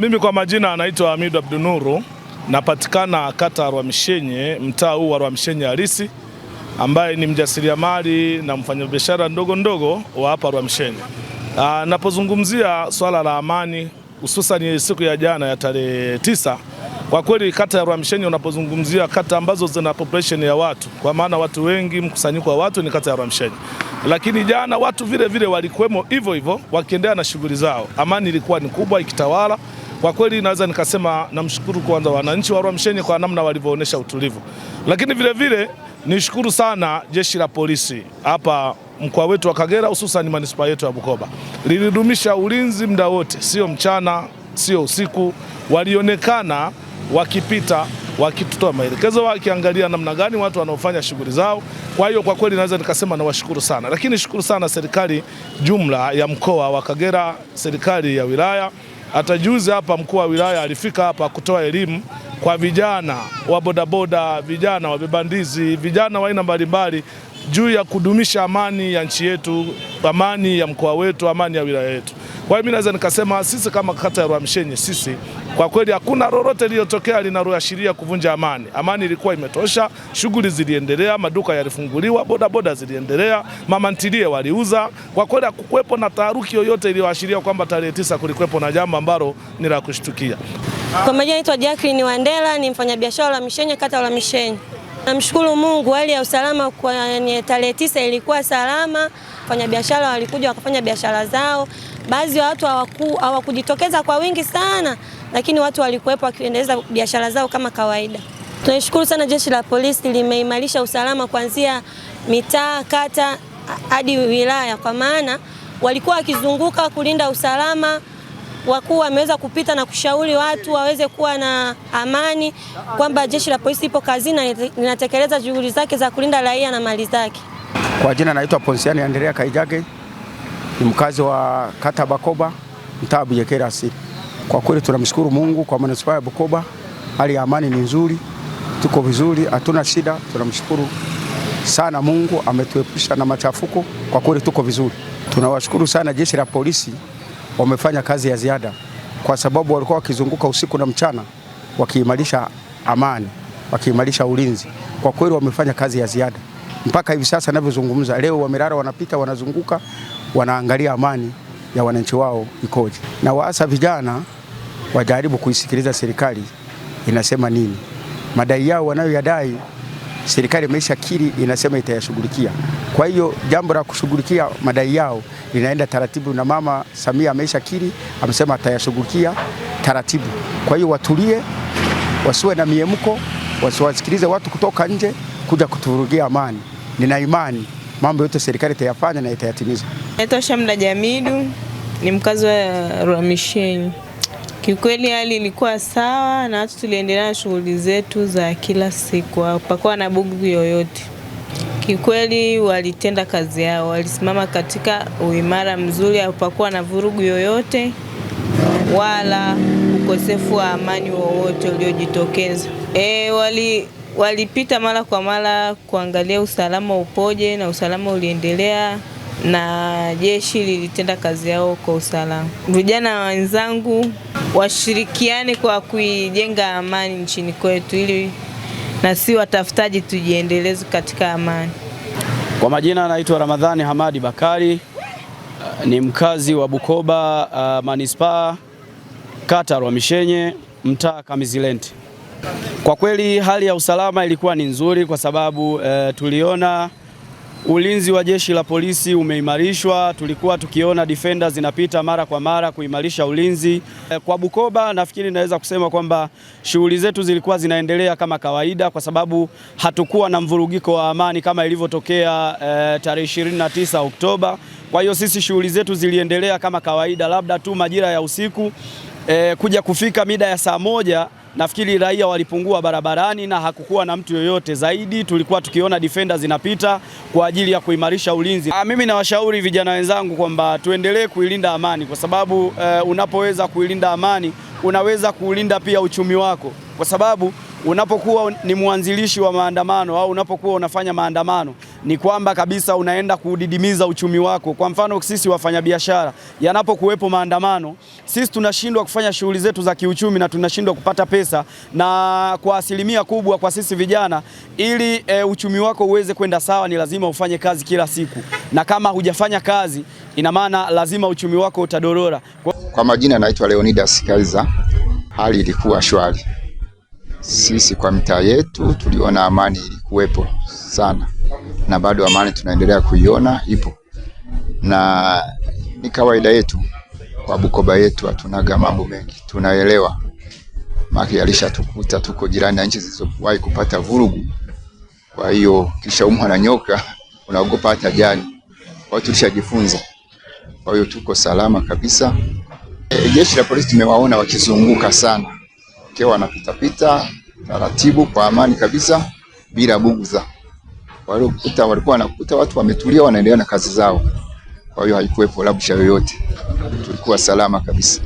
Mimi kwa majina anaitwa Hamidu Abdunuru, napatikana kata Rwamishenye, mtaa huu wa Rwamishenye halisi, ambaye ni mjasiriamali na mfanyabiashara ndogo wa hapa Rwamishenye. Napozungumzia swala la amani, hususan siku ya jana ya tarehe 9, kwa kweli kata ya Rwamishenye unapozungumzia kata ambazo zina population ya watu, kwa maana watu wengi, mkusanyiko wa watu ni kata ya Rwamishenye. Lakini jana watu vile walikuwemo hivyo wakiendelea na shughuli zao. Amani ilikuwa ni kubwa ikitawala. Kwa kweli naweza nikasema namshukuru kwanza wananchi wa Rwamishenye kwa namna walivyoonyesha utulivu. Lakini vile nishukuru sana jeshi la polisi hapa mkoa wetu wa Kagera, hususan manispaa yetu ya Bukoba. Lilidumisha ulinzi muda wote, sio mchana, sio usiku. Walionekana wakipita wakitutoa maelekezo, wakiangalia namna gani watu wanaofanya shughuli zao. Kwa hiyo kwa kweli naweza nikasema nawashukuru sana. Lakini shukuru sana serikali jumla ya mkoa wa Kagera, serikali ya wilaya. Hata juzi hapa mkuu wa wilaya alifika hapa kutoa elimu kwa vijana wa bodaboda, vijana wa bebandizi, vijana wa aina mbalimbali juu ya kudumisha amani ya nchi yetu, amani ya mkoa wetu, amani ya wilaya yetu. Kwa hiyo mimi naweza nikasema sisi kama kata ya Rwamishenye, sisi kwa kweli hakuna lolote lililotokea linaloashiria kuvunja amani. Amani ilikuwa imetosha, shughuli ziliendelea, maduka yalifunguliwa, bodaboda ziliendelea, mama ntilie waliuza. Kwa kweli hakukuwepo na taharuki yoyote iliyoashiria kwamba tarehe 9 kulikuwepo na jambo ambalo ni la kushtukia. Kwa majina naitwa Jacqueline Wandela, ni mfanyabiashara wa Rwamishenye, kata ya Rwamishenye. Namshukuru Mungu, hali ya usalama kwenye tarehe 9 ilikuwa salama. Wafanyabiashara walikuja wakafanya biashara zao. Baadhi ya watu hawakujitokeza kwa wingi sana, lakini watu walikuwepo wakiendeleza biashara zao kama kawaida. Tunashukuru sana jeshi la polisi, limeimarisha usalama kuanzia mitaa, kata hadi wilaya, kwa maana walikuwa wakizunguka kulinda usalama. Wakuu wameweza kupita na kushauri watu waweze kuwa na amani, kwamba jeshi la polisi ipo kazini na linatekeleza shughuli zake za kulinda raia na mali zake. Kwa jina naitwa Ponsiani Andrea Kaijage, ni mkazi wa kata Bukoba, mtaa Buyekera asili. Kwa kweli tunamshukuru Mungu kwa manispaa ya Bukoba, hali ya amani ni nzuri, tuko vizuri, hatuna shida. Tunamshukuru sana Mungu, ametuepusha na machafuko. Kwa kweli tuko vizuri. Tunawashukuru sana jeshi la polisi, wamefanya kazi ya ziada kwa sababu walikuwa wakizunguka usiku na mchana wakiimarisha amani, wakiimarisha ulinzi. Kwa kweli wamefanya kazi ya ziada. Mpaka hivi sasa ninavyozungumza leo wamelala, wanapita, wanazunguka, wanaangalia amani ya wananchi wao ikoje. Na waasa vijana wajaribu kuisikiliza serikali inasema nini. Madai yao wanayoyadai serikali imeshakiri, inasema itayashughulikia. Kwa hiyo jambo la kushughulikia madai yao linaenda taratibu, na Mama Samia ameshakiri, amesema atayashughulikia taratibu. Kwa hiyo watulie, wasiwe na miemko, wasiwasikilize watu kutoka nje kuja kutuvurugia amani. Nina imani mambo yote serikali itayafanya na itayatimiza. Naitwa Shamda Jamidu, ni mkazi wa Rwamishenye. Kiukweli hali ilikuwa sawa na watu tuliendelea na shughuli zetu za kila siku, hapakuwa na bugu yoyote. Kiukweli walitenda kazi yao, walisimama katika uimara mzuri, hapakuwa na vurugu yoyote wala ukosefu wa amani wowote uliojitokeza. Walipita mara kwa mara kuangalia usalama upoje, na usalama uliendelea na jeshi lilitenda kazi yao kwa usalama. Vijana wenzangu washirikiane kwa kuijenga amani nchini kwetu, ili na si watafutaji tujiendeleze katika amani. Kwa majina naitwa Ramadhani Hamadi Bakari, ni mkazi wa Bukoba manispaa, kata Rwamishenye, mtaa Kamizilenti. Kwa kweli hali ya usalama ilikuwa ni nzuri kwa sababu tuliona ulinzi wa jeshi la polisi umeimarishwa. Tulikuwa tukiona defenders zinapita mara kwa mara kuimarisha ulinzi. Kwa Bukoba nafikiri naweza kusema kwamba shughuli zetu zilikuwa zinaendelea kama kawaida, kwa sababu hatukuwa na mvurugiko wa amani kama ilivyotokea tarehe 29 Oktoba. Kwa hiyo sisi shughuli zetu ziliendelea kama kawaida, labda tu majira ya usiku kuja kufika mida ya saa 1 nafikiri raia walipungua barabarani na hakukuwa na mtu yoyote zaidi. Tulikuwa tukiona defenders zinapita kwa ajili ya kuimarisha ulinzi. Mimi nawashauri vijana wenzangu kwamba tuendelee kuilinda amani, kwa sababu unapoweza kuilinda amani unaweza kuulinda pia uchumi wako, kwa sababu unapokuwa ni mwanzilishi wa maandamano au unapokuwa unafanya maandamano, ni kwamba kabisa unaenda kudidimiza uchumi wako. Kwa mfano sisi wafanyabiashara, yanapokuwepo maandamano, sisi tunashindwa kufanya shughuli zetu za kiuchumi na tunashindwa kupata pesa, na kwa asilimia kubwa kwa sisi vijana, ili uchumi wako uweze kwenda sawa ni lazima ufanye kazi kila siku, na kama hujafanya kazi ina maana lazima uchumi wako utadorora. Kwa majina naitwa Leonidas Kaiza. Hali ilikuwa shwari. Sisi kwa mitaa yetu tuliona amani ilikuwepo sana, na bado amani tunaendelea kuiona ipo, na ni kawaida yetu kwa Bukoba yetu, hatunaga mambo mengi, tunaelewa maki alishatukuta tuko jirani na nchi zilizowahi kupata vurugu. Kwa hiyo kisha umwa na nyoka unaogopa hata jani, kwa hiyo tulishajifunza. Kwa hiyo tuko salama kabisa. Jeshi la polisi tumewaona wakizunguka sana, wakiwa wanapita taratibu kwa amani kabisa bila buguza. Walikuwa wanakuta watu wametulia wanaendelea na kazi zao. Kwa hiyo haikuwepo rabsha yoyote. Tulikuwa salama kabisa.